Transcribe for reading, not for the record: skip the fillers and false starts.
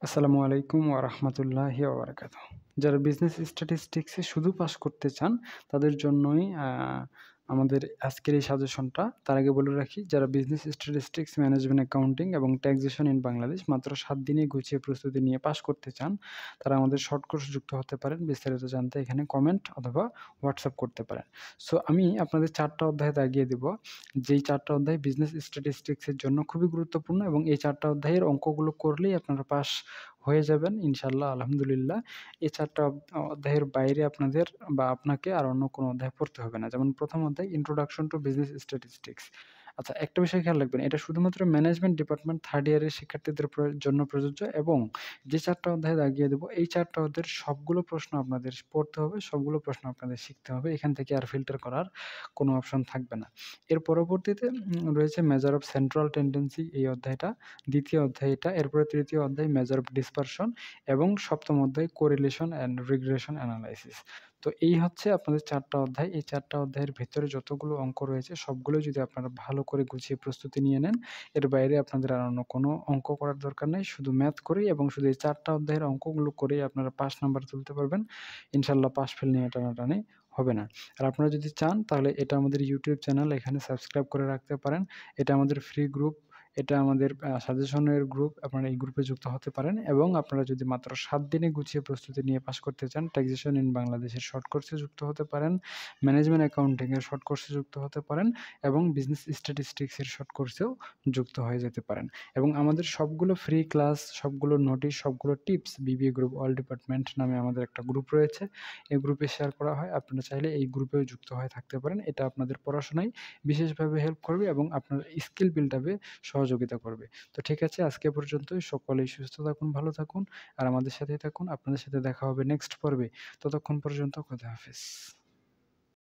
আসসালামু আলাইকুম ওয়া রাহমাতুল্লাহি ওয়া বারাকাতুহু। যারা বিজনেস স্ট্যাটিস্টিক্সে শুধু পাস করতে চান, তাদের জন্যই আমাদের আজকের এই সাজেশনটা। তার আগে বলে রাখি, যারা বিজনেস স্ট্যাটিস্টিক্স, ম্যানেজমেন্ট অ্যাকাউন্টিং এবং ট্যাক্সেশন ইন বাংলাদেশ মাত্র ৭ দিনে গুছিয়ে প্রস্তুতি নিয়ে পাস করতে চান, তারা আমাদের শর্ট কোর্স যুক্ত হতে পারেন। বিস্তারিত জানতে এখানে কমেন্ট অথবা হোয়াটসঅ্যাপ করতে পারেন। সো আমি আপনাদের ৪ টা অধ্যায় দাগিয়ে দিব। যেই ৪ টা অধ্যায় বিজনেস স্ট্যাটিস্টিক্সের জন্য খুবই গুরুত্বপূর্ণ এবং এই ৪ টা অধ্যায়ের অঙ্কগুলো করলেই আপনারা পাস হয়ে যাবেন ইনশাআল্লাহ, আলহামদুলিল্লাহ। এই ৪ টা অধ্যায়ের বাইরে আপনাদের বা আপনাকে আর অন্য কোনো অধ্যায় পড়তে হবে না। যেমন ১ম অধ্যায় ইন্ট্রোডাকশন টু বিজনেস স্ট্যাটিস্টিক্স। আচ্ছা, একটা বিষয় খেয়াল রাখবেন, এটা শুধুমাত্র ম্যানেজমেন্ট ডিপার্টমেন্ট 3rd ইয়ারের শিক্ষার্থীদের জন্য প্রযোজ্য এবং যে ৪ টা অধ্যায় দাগিয়ে দেব, এই ৪ টা অধ্যায়ের সবগুলো প্রশ্ন আপনাদের পড়তে হবে, সবগুলো প্রশ্ন আপনাদের শিখতে হবে। এখান থেকে আর ফিল্টার করার কোনো অপশন থাকবে না। এর পরবর্তীতে রয়েছে মেজার অফ সেন্ট্রাল টেনডেন্সি, এই অধ্যায়টা। ২য় অধ্যায় এটা। এরপরে ৩য় অধ্যায় মেজার অফ ডিসপারশন এবং ৭ম অধ্যায় কোরিলেশন অ্যান্ড রিগ্রেশন অ্যানালাইসিস। তো এই হচ্ছে আপনাদের ৪ টা অধ্যায়। এই ৪ টা অধ্যায়ের ভেতরে যতগুলো অঙ্ক রয়েছে সবগুলোই যদি আপনারা ভালো করে গুছিয়ে প্রস্তুতি নিয়ে নেন, এর বাইরে আপনাদের আর অন্য কোনো অঙ্ক করার দরকার নেই। শুধু ম্যাথ করেই এবং শুধু এই ৪ টা অধ্যায়ের অঙ্কগুলো করেই আপনারা পাস নাম্বার তুলতে পারবেন। ইনশাআল্লাহ পাস ফেল নিয়ে টানাটানি হবে না। আর আপনারা যদি চান তাহলে এটা আমাদের ইউটিউব চ্যানেল, এখানে সাবস্ক্রাইব করে রাখতে পারেন। এটা আমাদের ফ্রি গ্রুপ, এটা আমাদের সাজেশনের গ্রুপ। আপনারা এই গ্রুপে যুক্ত হতে পারেন এবং আপনারা যদি মাত্র ৭ দিনে গুছিয়ে প্রস্তুতি নিয়ে পাস করতে চান, ট্যাক্সেশন ইন বাংলাদেশের শর্ট কোর্সে যুক্ত হতে পারেন, ম্যানেজমেন্ট অ্যাকাউন্টিং এর শর্ট কোর্সে যুক্ত হতে পারেন এবং বিজনেস স্ট্যাটিস্টিক্স এর শর্ট কোর্সেও যুক্ত হয়ে যেতে পারেন। এবং আমাদের সবগুলো ফ্রি ক্লাস, সবগুলো নোটিশ, সবগুলো tips BBA group all department নামে আমাদের একটা গ্রুপ রয়েছে। এই গ্রুপে শেয়ার করা হয়। আপনারা চাইলে এই গ্রুপেও যুক্ত হয়ে থাকতে পারেন। এটা আপনাদের পড়াশোনায় বিশেষভাবে হেল্প করবে এবং আপনার স্কিল বিল্ড আপে সহযোগিতা করবে। তো ঠিক আছে, আজকে এ পর্যন্তই। সকলেই সুস্থ থাকুন, ভালো থাকুন আর আমাদের সাথেই থাকুন। আপনাদের সাথে দেখা হবে নেক্সট পর্বে। ততক্ষণ পর্যন্ত খোদা হাফেজ।